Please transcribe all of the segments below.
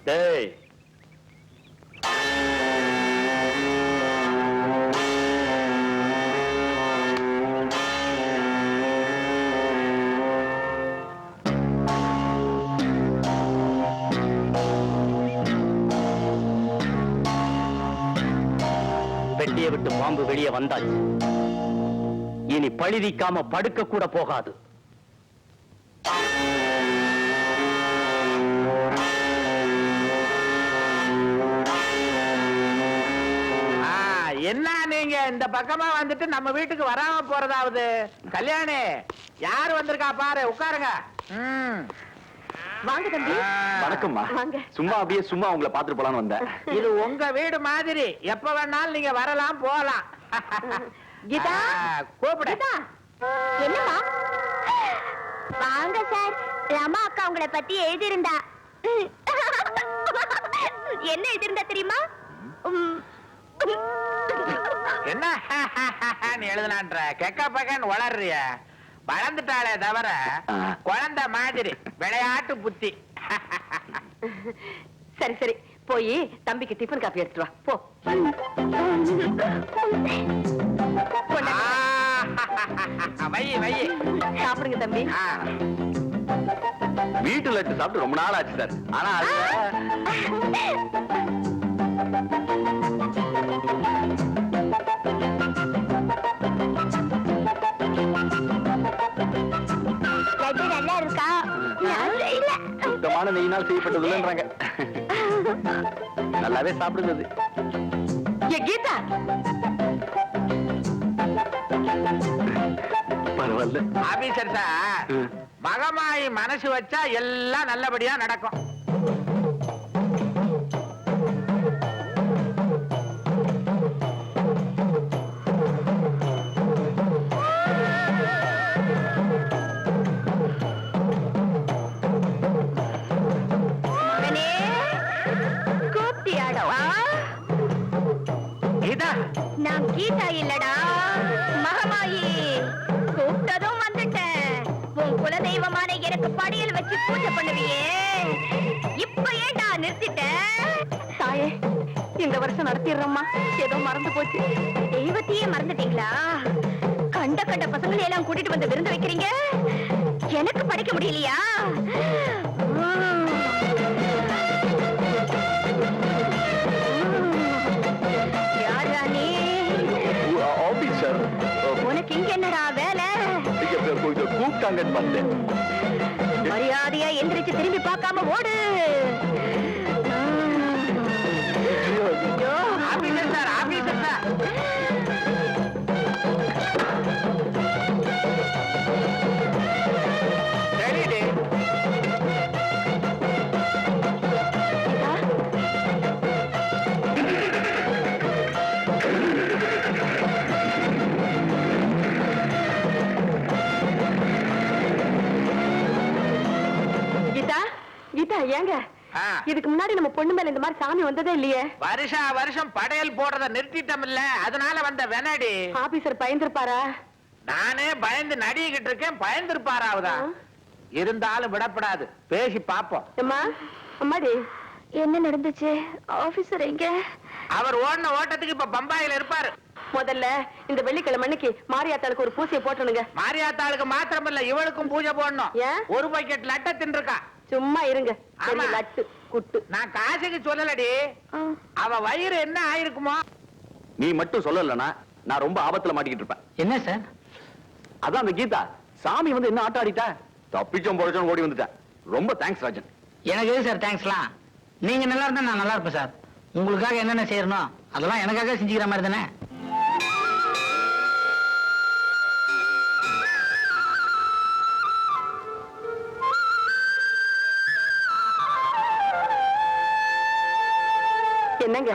டேய் பெட்டியை விட்டு பாம்பு வெளியே வந்தாச்சு. இனி பழிதிக்காம படுக்க கூட போகாது. என்ன நீங்க இந்த பக்கமா வந்துட்டு நம்ம வீட்டுக்கு வராம போறதாவது? கல்யாணி யாரு வந்திருக்கா பாரு, உட்காருங்க. வாங்க தம்பி. வணக்கம்மா. சும்மா அப்படியே சும்மா உங்களை பாத்துட்டு போலான்னு வந்தேன். இது உங்க வீடு மாதிரி, எப்ப வேணாலும் நீங்க வரலாம் போகலாம். கீதா கூப்பிடு. என்னமா? வாங்க சார். ரமா அக்கா உங்களை பத்தி எழுதிருந்தா. என்ன எழுதிருந்தா தெரியுமா? என்ன நீ எழுதலான்ற கெக்க பக்கன்னு வளர்றிய? வளர்ந்துட்டாளே தவிர குழந்தை மாதிரி விளையாட்டு புத்தி. சரி சரி, போய் தம்பிக்கு டிஃபன் காப்பி எடுத்துட்டு வா போ. வை வை சாப்பிடுங்க தம்பி. வீட்டு லட்டு சாப்பிட்டு ரொம்ப நாள் ஆச்சு சார். ஆனா லட்டு நல்லா இருக்கா? சுத்தமான நெய்யினால் செய்யப்பட்டதுன்றாங்க. நல்லாவே சாப்பிடுறது. கீதா பரவாயில்ல ஆபீசர் சார், மகமாயி மனசு வச்சா எல்லாம் நல்லபடியா நடக்கும். நான் கீதா இல்லடா, மகமாயி. கூப்பிட்டதும் வந்துட்டேன். உன் குலதெய்வமான எனக்கு படியல் வச்சு பூஜை பண்ணுவியே, இப்ப ஏண்டா நிறுத்திட்ட? தாயே, இந்த வருஷம் நடத்திடுறோம்மா. ஏதோ மறந்து போச்சு. தெய்வத்தையே மறந்துட்டீங்களா? கண்ட கண்ட பசங்களை எல்லாம் கூட்டிட்டு வந்து விருந்து வைக்கிறீங்க, எனக்கு படிக்க முடியலையா? உனக்கு இங்க என்னடா வேலை? கூப்பிட்டாங்கன்னு பார்த்தேன். மரியாதையா எந்திரிச்சு திரும்பி பார்க்காம ஓடு. Officer sir, officer sir. சரிடி. கீதா, ஏங்க இதுக்கு முன்னாடி நம்ம பொண்ணு மேல இந்த மாதிரி சாமி வந்ததே இல்லையே? வருஷா வருஷம் படையல் போடுறத நிறுத்திட்டோம் இல்ல, அதனால வந்த வெனடி. ஆபீசர் பயந்துருப்பாரா? நானே பயந்து நடிகிட்டு இருக்கேன், பயந்துருப்பாராவுதா? இருந்தாலும் விடப்படாது, பேசி பாப்போம். அம்மா, அம்மாடி, என்ன நடந்துச்சு? ஆபீசர் எங்க? அவர் ஓடின ஓட்டத்துக்கு இப்ப பம்பாயில இருப்பாரு. முதல்ல இந்த வெள்ளிக்கிழமை அன்னைக்கு மாரியாத்தாளுக்கு ஒரு பூசையை போட்டணுங்க. மாரியாத்தாளுக்கு மாத்திரம் இல்ல, இவளுக்கும் பூஜை போடணும். ஒரு பாக்கெட் லட்ட தின்றுக்கா. சும்மா இருங்க. லட்டு குட்டு. நான் காசுக்கு சொல்லலடி, அவ வயிறு என்ன ஆயிருக்குமோ. நீ மட்டும் சொல்லலனா நான் ரொம்ப ஆபத்துல மாட்டிக்கிட்டு இருப்பேன். என்ன சார்? அதான் அந்த கீதா சாமி வந்து என்ன ஆட்ட ஆடிட்டா, தப்பிச்சோம் பொழைச்சோம் ஓடி வந்துட்டேன். ரொம்ப தேங்க்ஸ் ராஜன். எனக்கு எது சார் தேங்க்ஸ்லாம்? நீங்க நல்லா இருந்தா நான் நல்லா இருப்பேன் சார். உங்களுக்காக என்னென்ன செய்யணும் அதெல்லாம் எனக்காக செஞ்சுக்கிற மாதிரி தானே. என்னங்க,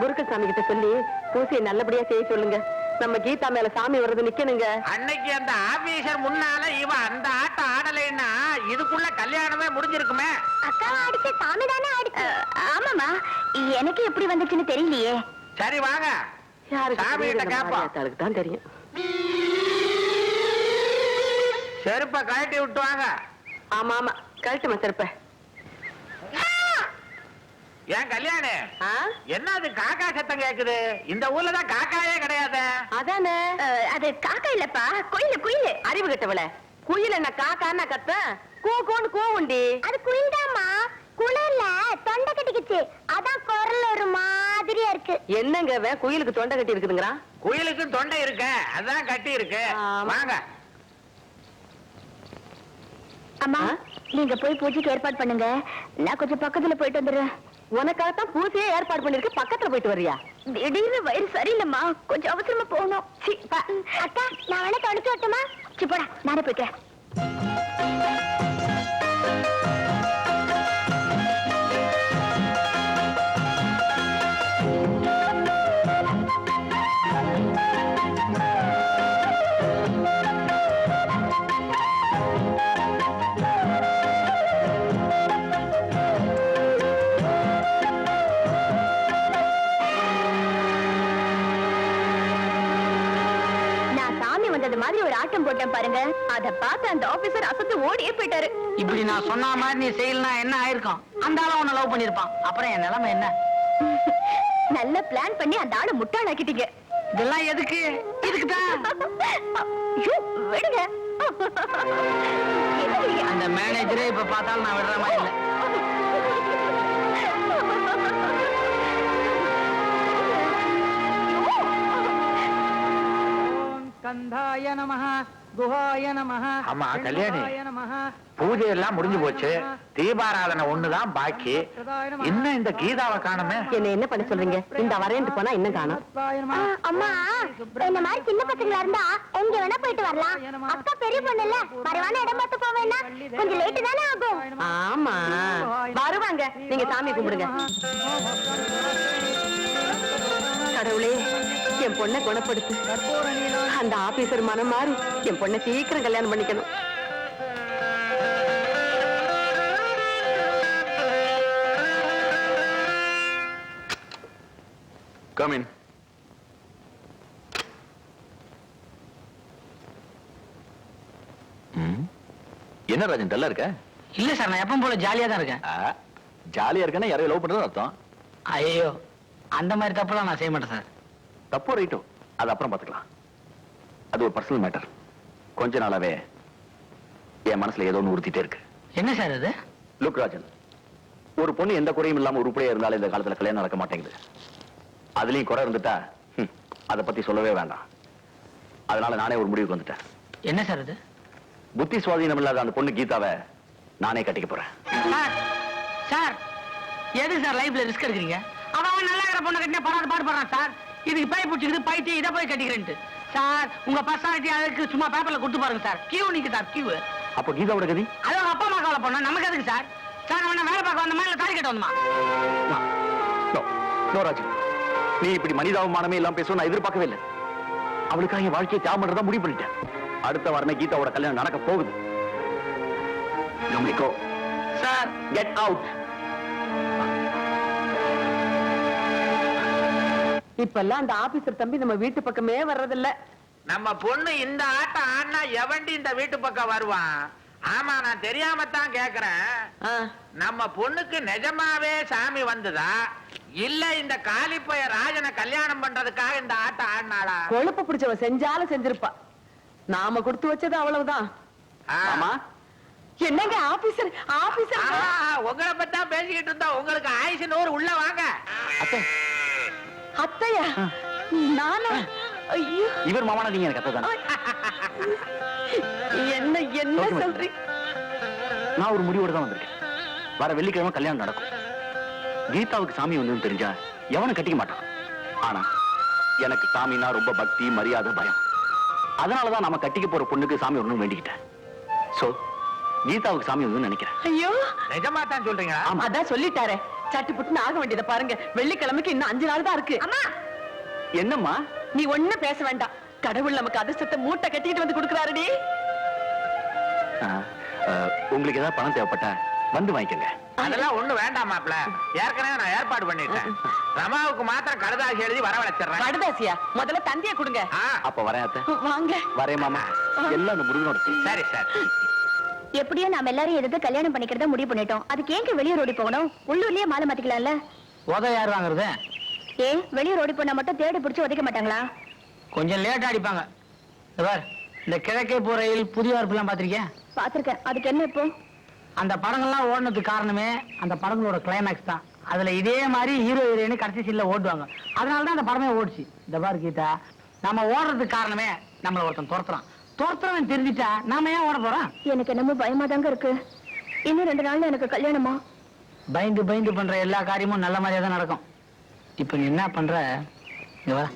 குருக்கள் சாமி கிட்ட சொல்லி பூசையை நல்லபடியா செய்ய சொல்லுங்க. நம்ம கீதா மேல சாமி வர்றது நிக்கணுங்க. அன்னைக்கு அந்த ஆபீசர் முன்னால இவ அந்த ஆட்டம் ஆடலைன்னா இதுக்குள்ள கல்யாணமே முடிஞ்சிருக்குமே. அக்கா அடிச்ச சாமி தானே அடிச்சு? ஆமாமா, எனக்கு எப்படி வந்துச்சுன்னு தெரியலையே. சரி வாங்க, சாமி கிட்ட கேப்போம். தான் தெரியும். செருப்ப கழட்டி விட்டு வாங்க. ஆமா ஆமா, கழட்டுமா செருப்ப. ஏன் கல்யாணி ஆ? என்ன அது காக்கா சத்தம் கேக்குது? இந்த ஊர்ல தான் காக்காயே கிடையாது. அதானே. அது காக்கா இல்லப்பா, குயில் குயில். அறிவு கட்டவள, குயில் என்ன காக்கான்னா கத்த? கூன்னு கூவுண்டி. அது குயில் தாம்மா. குளிர்ல தொண்டை கட்டிக்கிச்சு, அதான் குரல் ஒரு மாதிரியா இருக்கு. என்னங்க இவன் குயிலுக்கு தொண்டை கட்டி இருக்குதுங்கிறான்? குயிலுக்கு தொண்டை இருக்கு, அதான் கட்டி இருக்கு. ஆமா. வாங்க. அம்மா, ஆ? நீங்க போய் பூஜைக்கு ஏற்பாடு பண்ணுங்க, நான் கொஞ்சம் பக்கத்துல போயிட்டு வந்துடுறேன். உனக்காகத்தான் பூசையே ஏற்பாடு பண்ணிருக்கு, பக்கத்துல போயிட்டு வரியா? திடீர்னு வயிறு சரியில்லைம்மா, கொஞ்சம் அவசரமா போகணும். அக்கா, நான் வேணா தொடச்சு வரட்டுமா? சி போடா, நானே போய்க்கிறேன். மாதிரி ஒரு ஆட்டம் போட்டேன் பாருங்க, அத பார்த்து அந்த ஆபீசர் அசத்து ஓடியே போயிட்டாரு. இப்படி நான் சொன்ன மாதிரி நீ செய்யலனா என்ன ஆயிருக்கும்? அந்த ஆள உன்னை லவ் பண்ணிருப்பான், அப்புறம் என் நிலைமை என்ன? நல்ல பிளான் பண்ணி அந்த ஆளை முட்டாளாக்கிட்டீங்க. இதெல்லாம் எதுக்கு? இதுக்குதான். விடுங்க. அந்த மேனேஜரே இப்ப பார்த்தாலும் நான் விடுற மாதிரி இல்ல. கந்தாய நமஹ, குஹாய நமஹ. ஆமா கல்யாணி, கணேசாய நமஹ. பூஜை எல்லாம் முடிஞ்சு போச்சு. தீபாராதனை ஒண்ணுதான் பாக்கி. இன்னும் இந்த கீதாவை காணுமே. என்ன என்ன பண்ண சொல்றீங்க? இந்த வரேன்ட்டு போனா இன்னும் காணோம். அம்மா, இந்த மாதிரி சின்ன பசங்களா இருந்தா எங்க வேணா போயிட்டு வரலாம். அக்கா பெரிய பொண்ணு இல்ல, மறைவான இடம் பார்த்து போவேன்னா கொஞ்சம் லேட்டு தானே ஆகும். ஆமா, வருவாங்க. நீங்க சாமி கும்பிடுங்க. கடவுளே, என் பொண்ணை குணப்படுத்து. அந்த ஆபீசர் மனம் மாறி என் பொண்ணை சீக்கிரம் கல்யாணம் பண்ணிக்கணும். Come in. என்ன ராஜன் டல்லா இருக்க? இல்ல சார், நான் எப்பவும் போல ஜாலியா தான் இருக்கேன். ஜாலியா இருக்கேன்னா யாரையும் லவ் பண்றது அர்த்தம். ஐயோ, அந்த மாதிரி தப்புலாம் நான் செய்ய மாட்டேன் சார். தப்போ ரைட்டோ அது அப்புறம் பாத்துக்கலாம். அது ஒரு பர்சனல் மேட்டர். கொஞ்ச நாளாவே என் மனசுல ஏதோ ஒன்று உறுத்திட்டே இருக்கு. என்ன சார் அது? லுக் ராஜன், ஒரு பொண்ணு எந்த குறையும் இல்லாம உருப்படியா இருந்தாலும் இந்த காலத்துல கல்யாணம் நடக்க மாட்டேங்குது. அதுலயும் குறை இருந்துட்டா அதை பத்தி சொல்லவே வேண்டாம். அதனால நானே ஒரு முடிவுக்கு வந்துட்டேன். என்ன சார் அது? புத்தி சுவாதீனம் இல்லாத அந்த பொண்ணு கீதாவை நானே கட்டிக்க போறேன். சார், சார், எது சார் லைஃப்ல ரிஸ்க் எடுக்கிறீங்க? அவன் நல்லா இருக்கிற பொண்ணை கட்டினா படாது பாடுபடுறான் சார். இதுக்கு பை பிடிச்சிக்கிது, பைத்தி இதை போய் கட்டிக்கிறேன்ட்டு. சார், உங்க பர்சனாலிட்டி அதுக்கு சும்மா பேப்பர்ல கொடுத்து பாருங்க சார். கியூ நிக்கு சார், கியூ. அப்போ கீதாவோட கதி? அது அவங்க அப்பா அம்மா கவலை பண்ண நமக்கு எதுக்கு சார்? சார், அவன வேலை பார்க்க வந்த மாதிரி தாலி கட்ட வந்தமா? நோ ராஜன், நீ இப்படி மனிதாபமானமே எல்லாம் பேசுவோம் நான் எதிர்பார்க்கவே இல்லை. அவளுக்காக என் வாழ்க்கையை தியாகம் பண்றதா முடிவு பண்ணிட்டேன். அடுத்த வாரமே கீதாவோட கல்யாணம் நடக்க போகுது. கவனிக்கோ சார், கெட் அவுட். இப்பெல்லாம் அந்த ஆபீசர் தம்பி நம்ம வீட்டு பக்கமே வர்றதில்ல. நம்ம பொண்ணு இந்த ஆட்டம் ஆடினா எவண்டி இந்த வீட்டு பக்கம் வருவான்? ஆமா, நான் தெரியாமத்தான் கேக்குறேன். ஆ, நம்ம பொண்ணுக்கு நிஜமாவே சாமி வந்ததா இல்ல இந்த காலிப்பைய ராஜனை கல்யாணம் பண்றதுக்காக இந்த ஆட்டம் ஆடினாளா? கொழுப்பு பிடிச்சவ செஞ்சாலும் செஞ்சிருப்பா. நாம கொடுத்து வச்சது அவ்வளவுதான். ஆமா, என்னங்க ஆபீசர், ஆபீசர். உங்களை பத்தி தான் பேசிக்கிட்டு இருந்தோம். உங்களுக்கு ஆயுசு 100. உள்ள வாங்க. அத்தை, அத்தையா? நானா? ஐயோ, இவர் மாமானா நீங்க எனக்கு அத்தை தானே? என்ன என்ன சொல்றீங்க? நான் ஒரு முடிவோட தான் வந்திருக்கேன். வர வெள்ளிக்கிழமை கல்யாணம் நடக்கும். கீதாவுக்கு சாமி வந்து தெரிஞ்சா எவனும் கட்டிக்க மாட்டான். ஆனா எனக்கு சாமினா ரொம்ப பக்தி, மரியாதை, பயம். அதனாலதான் நம்ம கட்டிக்க போற பொண்ணுக்கு சாமி ஒண்ணும் வேண்டிக்கிட்டேன். சோ கீதாவுக்கு சாமி வந்து நினைக்கிறேன். ஐயோ, நிஜமா தான் சொல்றீங்க? அதான் சொல்லிட்டாரே, சட்டு புட்டுன்னு ஆக வேண்டியதை பாருங்க. வெள்ளிக்கிழமைக்கு இன்னும் 5 நாள் தான் இருக்கு. அம்மா, என்னம்மா? நீ ஒண்ணும் பேச வேண்டாம். கடவுள் நமக்கு அதிர்ஷ்டத்தை மூட்டை கட்டிட்டு வந்து கொடுக்குறாருடி. உங்களுக்கு ஏதாவது பணம் தேவைப்பட்டா வந்து வாங்கிக்கங்க. அதெல்லாம் ஒண்ணு வேண்டாம் மாப்ள. ஏற்கனவே நான் ஏற்பாடு பண்ணிட்டேன். ரமாவுக்கு மாத்திரம் கடுதாசி எழுதி வரவழைச்சிடுறேன். கடுதாசியா? முதல்ல தந்திய கொடுங்க. ஆ, அப்ப வரேன் அத்தை. வாங்க. வரேன் மாமா. எல்லாம் அந்த முருகனோட. சரி சார். எப்படியோ நாம எல்லாரும் எதிர்த்து கல்யாணம் பண்ணிக்கிறத முடிவு பண்ணிட்டோம். அதுக்கு ஏங்க வெளியூர் ஓடி போகணும்? உள்ளூர்லயே மாலை மாத்திக்கலாம்ல. உத யார் வாங்குறது? ஏன் வெளியூர் ஓடி போனா மட்டும் தேடி பிடிச்சு உதைக்க மாட்டாங்களா? கொஞ்சம் லேட்டா அடிப்பாங்க. இந்த கிழக்கே போற ரயில் புதிய வரப்புலாம் பாத்திருக்கேன். பாத்திருக்கேன். அதுக்கு என்ன இப்போ? அந்த படங்கள்லாம் ஓடுனதுக்கு காரணமே அந்த படங்களோட கிளைமேக்ஸ் தான். அதுல இதே மாதிரி ஹீரோ ஹீரோயின் கடைசி சீன்ல ஓடுவாங்க. அதனாலதான் அந்த படமே ஓடுச்சு. இந்த பாரு கீதா, நம்ம ஓடுறதுக்கு காரணமே நம்மள ஒருத்தன் துரத்துறவன் தெரிஞ்சுட்டா நாம ஏன் ஓட போறோம்? எனக்கு என்னமோ பயமா தாங்க இருக்கு. இன்னும் 2 நாள்ல எனக்கு கல்யாணமா? பயந்து பண்ற எல்லா காரியமும் நல்ல மாதிரியா தான் நடக்கும். இப்ப நீ என்ன பண்ற? இங்க வா.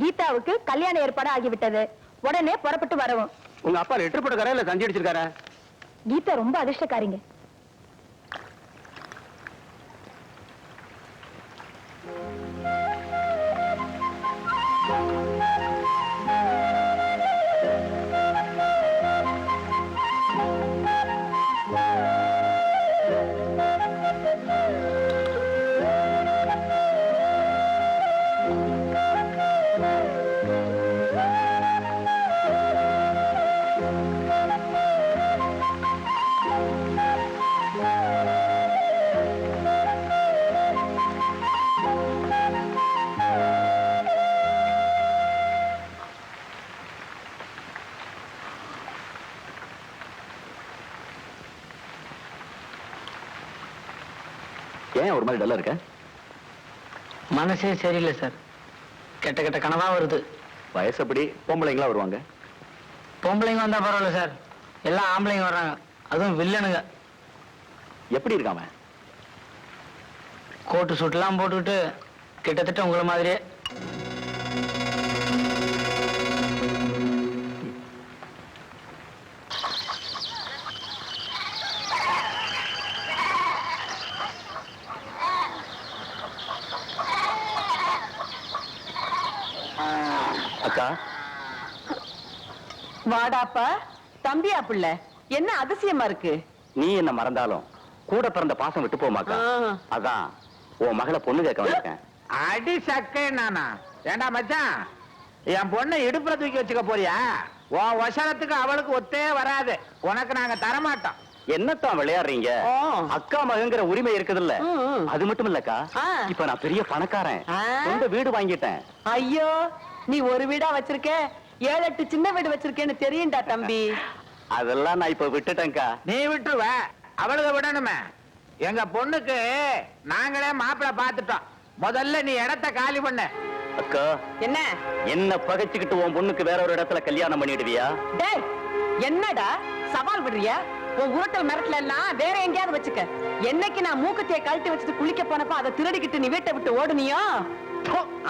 கீதாவுக்கு கல்யாண ஏற்பாடு ஆகிவிட்டது. உடனே புறப்பட்டு வரவும். உங்க அப்பா லெட்டர் போட்டுக்காரா இல்ல சஞ்சி அடிச்சிருக்காரா? கீதா ரொம்ப அதிர்ஷ்டக்காரிங்க. ஏன் ஒரு மாதிரி டல்லா இருக்க? மனசே சரியில்லை சார். கெட்ட கனவா வருது. வயசப்படி பொம்பளைங்களா வருவாங்க. பொம்பளைங்க வந்தா பரவாயில்ல சார், எல்லாம் ஆம்பளைங்க வர்றாங்க, அதுவும் வில்லனுங்க. எப்படி இருக்காம? கோட்டு சூட்லாம் போட்டுக்கிட்டு கிட்டத்தட்ட உங்களை மாதிரியே. அக்கா, வாடாப்பா. தம்பியா பிள்ளை, என்ன அதிசயமா இருக்கு? நீ என்ன மறந்தாலும் கூட பிறந்த பாசம் விட்டு போமாக்கா. அதான் உன் மகளை பொண்ணு கேட்க வந்திருக்கேன். அடி சக்கை நானா? ஏண்டா மச்சான், என் பொண்ணை இடுப்புல தூக்கி வச்சுக்க போறியா? உன் வசனத்துக்கு அவளுக்கு ஒத்தே வராது. உனக்கு நாங்க தரமாட்டோம். என்னத்தான் விளையாடுறீங்க? அக்கா மகங்கிற உரிமை இருக்குதுல்ல. அது மட்டும் இல்லக்கா, இப்ப நான் பெரிய பணக்காரன், சொந்த வீடு வாங்கிட்டேன். ஐயோ, நீ ஒரு வீடா வச்சிருக்க, 7-8 சின்ன வீடு வச்சிருக்கேன்னு தெரியும்டா தம்பி. அதெல்லாம் நான் இப்ப விட்டுட்டேன்க்கா. நீ விட்டுருவ, அவளுக்கு விடணுமே. எங்க பொண்ணுக்கு நாங்களே மாப்பிள்ளை பார்த்துட்டோம். முதல்ல நீ இடத்த காலி பண்ண. அக்கா, என்ன என்ன பகைச்சுக்கிட்டு உன் பொண்ணுக்கு வேற ஒரு இடத்துல கல்யாணம் பண்ணிடுவியா? டேய், என்னடா சவால் விடுறியா? உன் உருட்டல் மிரட்டல எல்லாம் வேற எங்கேயாவது வச்சுக்க. என்னைக்கு நான் மூக்கத்தைய கழட்டி வச்சுட்டு குளிக்க போனப்ப அதை திருடிக்கிட்டு நீ வீட்டை விட்டு ஓடுனியோ,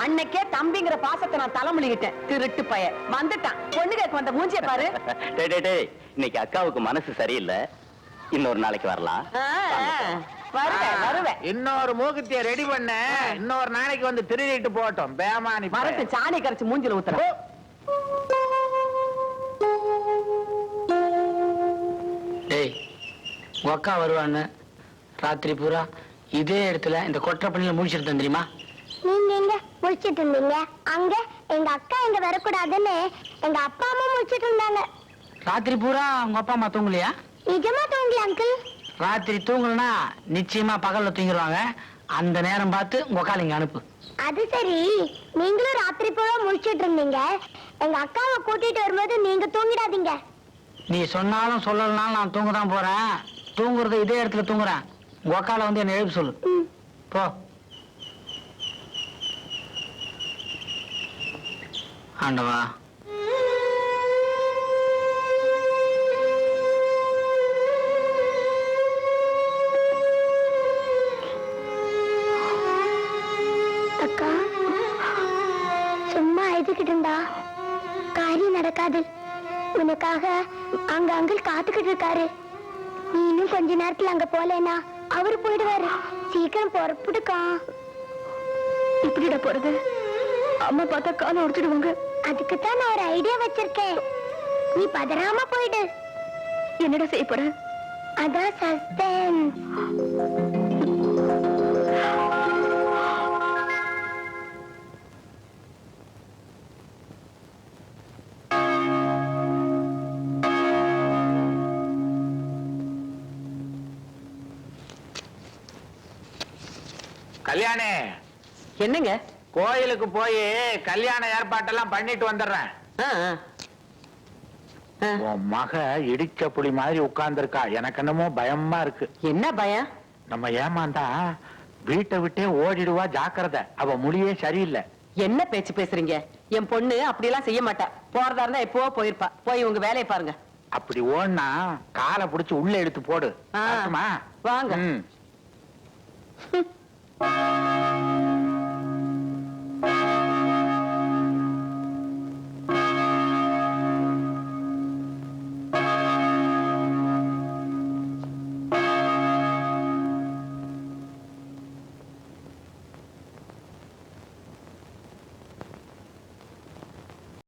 அன்னைக்கே தம்பிங்கிற பாசத்தை நான் தலைமுழுகிட்டேன். திருட்டு பைய வந்துட்டான். பொண்ணு கேட்க வந்த மூஞ்சிய பாரு. டேய், இன்னைக்கு அக்காவுக்கு மனசு சரியில்லை, இன்னொரு நாளைக்கு வரலாம். வருவேன். இன்னொரு மூக்குத்திய ரெடி பண்ண, இன்னொரு நாளைக்கு வந்து திருடிட்டு போட்டோம். பேமானி மரத்து சாணி கரைச்சு மூஞ்சில ஊத்துற. டேய், உங்க அக்கா வருவான்னு ராத்திரி பூரா இதே இடத்துல இந்த கொற்ற பண்ணில முடிச்சிருந்தேன் தெரியுமா? நீங்க எங்க முடிச்சிட்டு இருந்தீங்க? அங்க எங்க அக்கா இங்க வரக்கூடாதுன்னு எங்க அப்பா அம்மா முடிச்சிட்டு இருந்தாங்க. ராத்திரி பூரா உங்க அப்பா அம்மா தூங்கலையா? நிஜமா தூங்கல அங்கிள். ராத்திரி தூங்கலனா நிச்சயமா பகல்ல தூங்கிடுவாங்க. அந்த நேரம் பார்த்து உங்க அக்கா இங்க அனுப்பு. அது சரி, நீங்களும் ராத்திரி போல முடிச்சிட்டு இருந்தீங்க. எங்க அக்காவை கூட்டிட்டு வரும்போது நீங்க தூங்கிடாதீங்க. நீ சொன்னாலும் சொல்லலனாலும் நான் தூங்க தான் போறேன். தூங்குறது இதே இடத்துல தூங்குறேன். உங்க அக்கால வந்து என்ன எழுப்பி சொல்லு. போ. ஆண்டவா, அக்கா சும்மா அழுதுகிட்டு இருந்தா காரியம் நடக்காது. உனக்காக அங்க அங்கிள் காத்துக்கிட்டு இருக்காரு. நீ இன்னும் கொஞ்ச நேரத்துல அங்க போலேனா அவரு போயிடுவாரு. சீக்கிரம் புறப்படுக்கா. இப்படிட போறது? அம்மா பார்த்தா காலை உடைச்சிடுவாங்க. அதுக்குத்தான் நான் ஒரு ஐடியா வச்சிருக்கேன். நீ பதறாம போயிடு. என்னடா செய்ய போற? அதான் சஸ்பென்ஸ். கல்யாணி, என்னங்க? கோயிலுக்கு போய் கல்யாண ஏற்பாட்டெல்லாம் பண்ணிட்டு வந்துடுறேன். ஆ, ஆ. ஆ. உன் மக இடிச்ச புலி மாதிரி உட்கார்ந்துருக்கா. எனக்கு என்னமோ பயமா இருக்கு. என்ன பயம்? நம்ம ஏமாந்தா வீட்டை விட்டே ஓடிடுவா, ஜாக்கிரதை. அவ மொழியே சரியில்லை. என்ன பேச்சு பேசுறீங்க? என் பொண்ணு அப்படியெல்லாம் செய்ய மாட்டா. போறதா இருந்தா எப்பவோ போயிருப்பா. போய் உங்க வேலையை பாருங்க. அப்படி ஓடுனா காலை புடிச்சு உள்ள எடுத்து போடு. ஆ. பார்த்துமா? வாங்க. ம்.